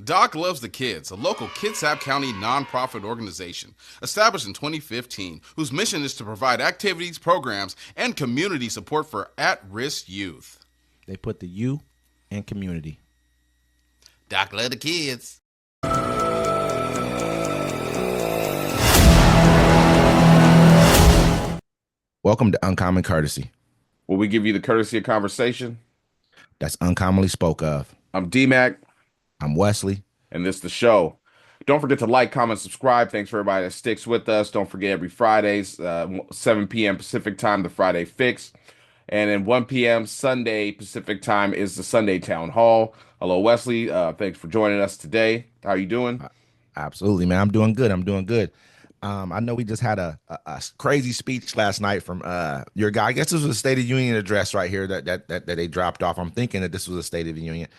Doc Loves the Kids, a local Kitsap County nonprofit organization established in 2015 whose mission is to provide activities, programs, and community support for at-risk youth. They put the you in community. Doc Loves the Kids. Welcome to Uncommon Courtesy. Will we give you the courtesy of conversation? That's uncommonly spoke of. I'm D-Mac. I'm Wesley. And this is the show. Don't forget to like, comment, subscribe. Thanks for everybody that sticks with us. Don't forget every Fridays, 7 p.m. Pacific time, the Friday Fix. And then 1 p.m. Sunday Pacific time is the Sunday Town Hall. Hello, Wesley. Thanks for joining us today. How are you doing? Absolutely, man. I'm doing good. I know we just had a crazy speech last night from your guy. I guess this was a State of Union address right here that they dropped off. I'm thinking that this was a State of the Union.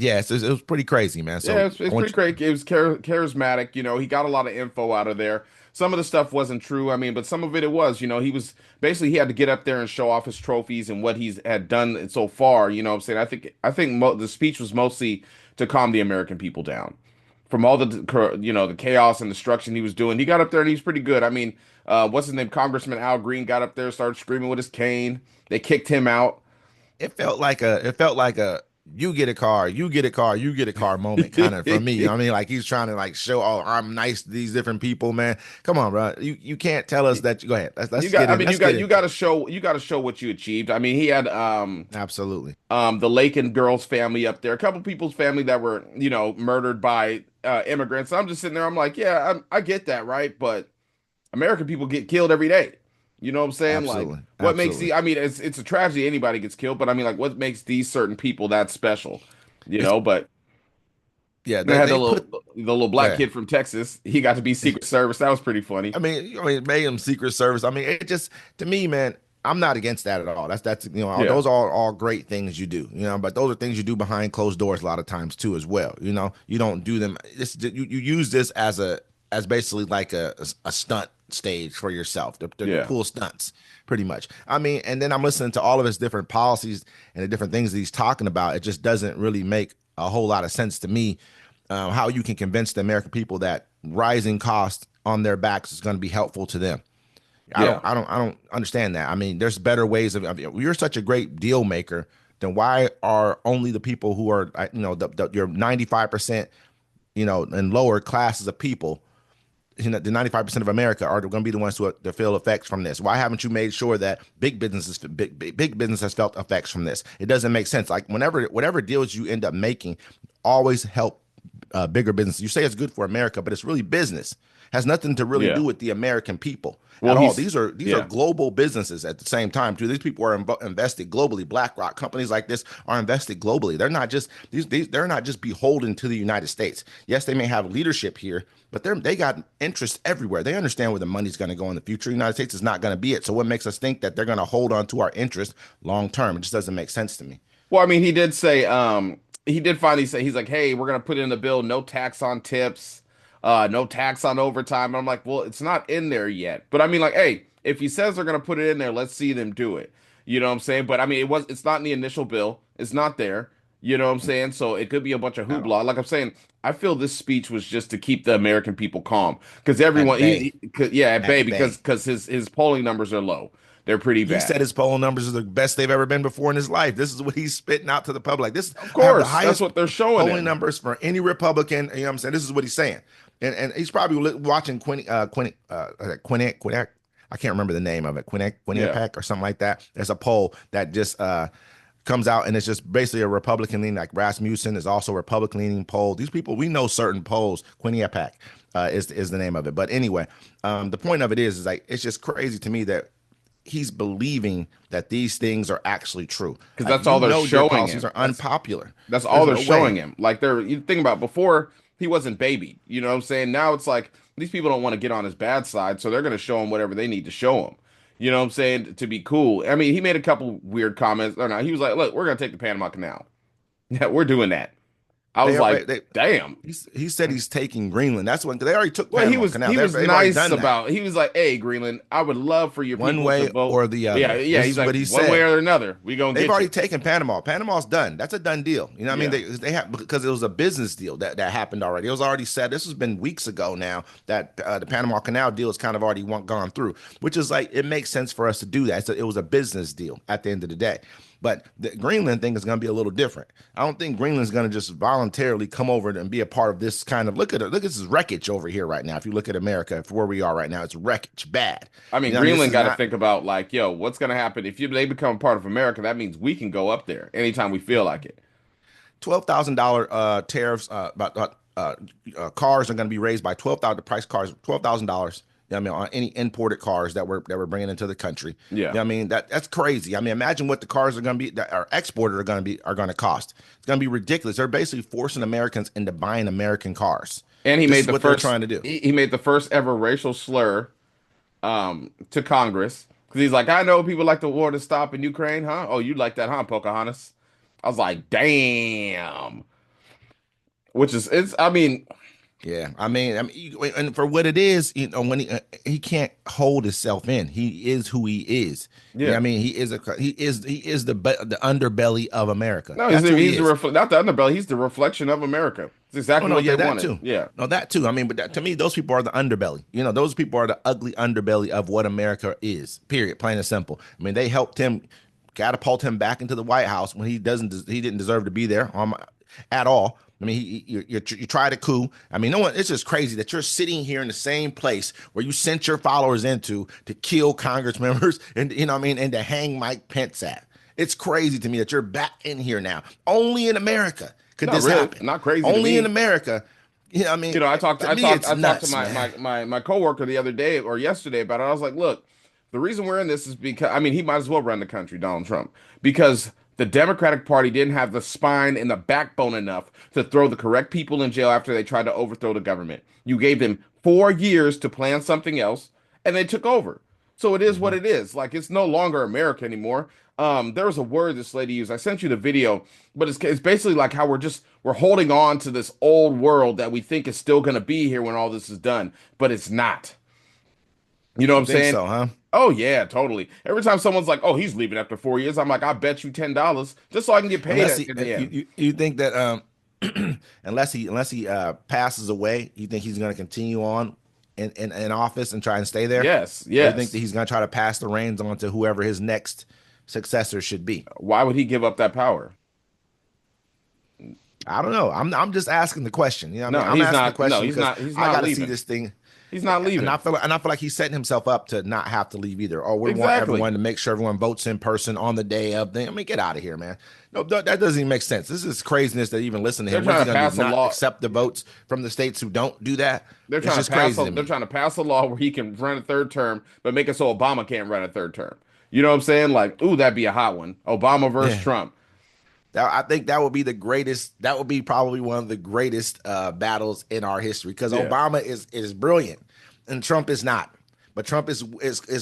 It was pretty crazy, man. So yeah, it's pretty great. It was charismatic. You know, he got a lot of info out of there. Some of the stuff wasn't true. I mean, but some of it was. You know, he had to get up there and show off his trophies and what he's had done so far. You know what I'm saying? I think the speech was mostly to calm the American people down from all the chaos and destruction he was doing. He got up there and he's pretty good. I mean, what's his name? Congressman Al Green got up there, started screaming with his cane. They kicked him out. It felt like a you get a car moment kind of for me. You know what I mean? Like he's trying to like show, oh, I'm nice to these different people, man. Come on, bro. You can't tell us that. Go ahead. You got to show what you achieved. I mean, he had absolutely the Lakin girls family up there, a couple people's family that were, murdered by immigrants. I'm just sitting there. I'm like, yeah, I get that, right? But American people get killed every day. You know what I'm saying? Absolutely. Like, what makes it's a tragedy anybody gets killed, but I mean, like, what makes these certain people that special? But yeah, they had the little black kid from Texas. He got to be Secret Service. That was pretty funny. I mean, it made him Secret Service. I mean, it just, to me, man, I'm not against that at all. Those are all great things you do, but those are things you do behind closed doors a lot of times too, as well. You don't do them. You use this as basically like a stunt stage for yourself. They're cool stunts, pretty much. I mean, and then I'm listening to all of his different policies and the different things that he's talking about. It just doesn't really make a whole lot of sense to me. How you can convince the American people that rising costs on their backs is going to be helpful to them. I don't understand that. I mean, there's better ways of. I mean, you're such a great deal maker. Then why are only the people who are, your 95%, and lower classes of people, the 95% of America are going to be the ones to feel effects from this? Why haven't you made sure that big business has felt effects from this? It doesn't make sense. Like whatever deals you end up making, always help bigger business. You say it's good for America, but it's really business. Has nothing to really do with the American people at all. These are global businesses at the same time too. These people are invested globally. BlackRock, companies like this are invested globally. They're not just they're not just beholden to the United States. Yes, they may have leadership here, but they got interests everywhere. They understand where the money's going to go in the future. The United States is not going to be it. So what makes us think that they're going to hold on to our interest long term? It just doesn't make sense to me. Well, I mean, he did say he did finally say, he's like, hey, we're going to put in the bill, no tax on tips. No tax on overtime. And I'm like, well, it's not in there yet. But I mean, like, hey, if he says they're gonna put it in there, let's see them do it. You know what I'm saying? But I mean, it's not in the initial bill. It's not there. You know what I'm saying? So it could be a bunch of hoopla. Like I'm saying, I feel this speech was just to keep the American people calm because everyone, because his polling numbers are low. They're pretty bad. He said his polling numbers are the best they've ever been before in his life. This is what he's spitting out to the public. This, of course, the highest that's what they're showing. Polling numbers for any Republican. You know what I'm saying? This is what he's saying. And he's probably watching Quinnipiac. I can't remember the name of it. Quinnipiac or something like that. There's a poll that just comes out, and it's just basically a Republican leaning. Like Rasmussen is also a Republican leaning poll. These people, we know certain polls. Quinnipiac is the name of it. But anyway, the point of it is like it's just crazy to me that he's believing that these things are actually true because that's all they're showing him. Are unpopular. That's all they're showing him. Like you think about before. He wasn't babied, you know what I'm saying? Now it's like these people don't want to get on his bad side, so they're going to show him whatever they need to show him. You know what I'm saying? To be cool. I mean, he made a couple weird comments. Or no, he was like, look, we're going to take the Panama Canal. Yeah, we're doing that. I was like, they damn. he said he's taking Greenland. That's when they already took Well, Panama Canal. he was They've already nice done that about. He was like, "Hey, Greenland, I would love for your one people to way vote." or the Yeah, other. yeah. This He's is what like, he one way said. or another, we gonna They've get already you. taken Panama. Panama's done. That's a done deal. You know what I mean? Yeah, They have because it was a business deal that happened already. It was already said. This has been weeks ago now that the Panama Canal deal has kind of already gone through, which is like it makes sense for us to do that. So it was a business deal at the end of the day. But the Greenland thing is going to be a little different. I don't think Greenland's going to just voluntarily come over and be a part of this kind of look at this wreckage over here right now. If you look at America, for where we are right now, it's wreckage bad. I mean, You know, what I mean, this Greenland is got to not think about like, yo, what's gonna happen if they become part of America? That means we can go up there anytime we feel like it. $12,000 tariffs. Cars are going to be raised by 12,000. The price cars $12,000. I mean, on any imported cars that we're bringing into the country. Yeah. I mean that's crazy. I mean, imagine what the cars are going to be that are exported are going to cost. It's going to be ridiculous. They're basically forcing Americans into buying American cars. And he This made is the what they're first. trying to do. He made the first ever racial slur to Congress because he's like, I know people like the war to stop in Ukraine, huh? Oh, you like that, huh, Pocahontas? I was like, damn. Which is it's. I mean, Yeah, and for what it is, when he can't hold himself in, he is who he is. You know what yeah. I mean, he is the underbelly of America. No, That's who he he's the is. not the underbelly. He's the reflection of America. It's Oh exactly no, what yeah, they that wanted. too. Yeah. No, that too. I mean, but to me, those people are the underbelly. Those people are the ugly underbelly of what America is. Period. Plain and simple. I mean, they helped him catapult him back into the White House when he didn't deserve to be there at all. I mean, you tried a coup. I mean, no one. It's just crazy that you're sitting here in the same place where you sent your followers into to kill Congress members and what I mean, and to hang Mike Pence at. It's crazy to me that you're back in here now. Only in America could Not this really. happen. Not crazy to Only in me. America. I mean, I to me, it's I talked to nuts, man. my coworker the other day or yesterday about it. I was like, look, the reason we're in this is because I mean he might as well run the country, Donald Trump, because the Democratic Party didn't have the spine and the backbone enough to throw the correct people in jail after they tried to overthrow the government. You gave them 4 years to plan something else, and they took over. So it is what Mhm. it is. Like it's no longer America anymore. There was a word this lady used. I sent you the video, but it's basically like how we're holding on to this old world that we think is still going to be here when all this is done, but it's not. You know what You I'm think saying? so, huh? Oh yeah, totally. Every time someone's like, "Oh, he's leaving after 4 years," I'm like, "I bet you $10 just so I can get paid Unless he, in the end." you think that unless he passes away, you think he's going to continue on in office and try and stay there? Yes, Or you think yes. that he's going to try to pass the reins on to whoever his next successor should be? Why would he give up that power? I don't know. I'm just asking the question. You know what I No, mean? I'm he's asking the not. No, question because He's I not got to see leaving. this thing. He's not And I leaving. feel like he's setting himself up to not have to leave either. Or we want Exactly. everyone to make sure everyone votes in person on the day of the. I mean, get out of here, man. No, that doesn't even make sense. This is craziness to even listen to They're him. What's he trying to going to pass do? a Not law. accept the votes from the states who don't do that? They're It's trying just to pass. crazy to They're me. trying to pass a law where he can run a third term, but make it so Obama can't run a third term. You know what I'm saying? Like, ooh, that'd be a hot one. Obama versus Yeah. Trump. I think that would be the greatest. That would be probably one of the greatest battles in our history because Yeah. Obama is brilliant and Trump is not. But Trump is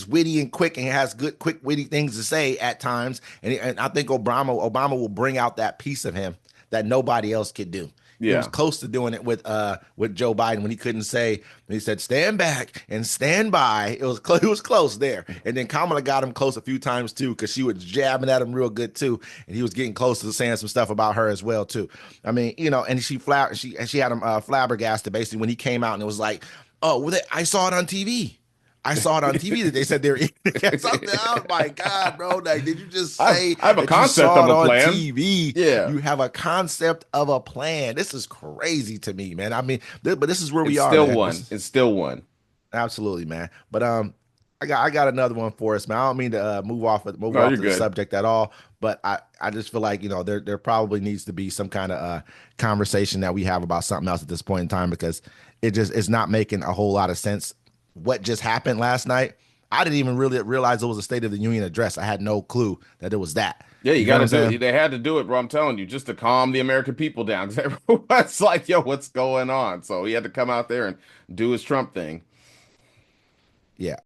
witty and quick and has good, quick, witty things to say at times. And I think Obama will bring out that piece of him that nobody else could do. He was Yeah. close to doing it with Joe Biden when he couldn't say. When he said stand back and stand by. It was close there. And then Kamala got him close a few times too because she was jabbing at him real good too, and he was getting close to saying some stuff about her as well too. I mean, and she had him flabbergasted basically when he came out and it was like, oh, well, I saw it on TV. I saw it on TV that they said they're eating something. Oh my God, bro! Like, did you just say I have a that you concept saw of it a on plan. TV? Yeah. You have a concept of a plan. This is crazy to me, man. I mean, but this is where we It's are, still man. one. It's still one. Absolutely, man. But I got another one for us, man. I don't mean to move off No, you're to the good. subject at all, but I just feel like there probably needs to be some kind of conversation that we have about something else at this point in time because it's not making a whole lot of sense. What just happened last night? I didn't even really realize it was a State of the Union address. I had no clue that it was that. Yeah, you You know got what to I'm do saying? it. They had to do it, bro. I'm telling you, just to calm the American people down. Because everyone's like, yo, what's going on? So he had to come out there and do his Trump thing. Yeah.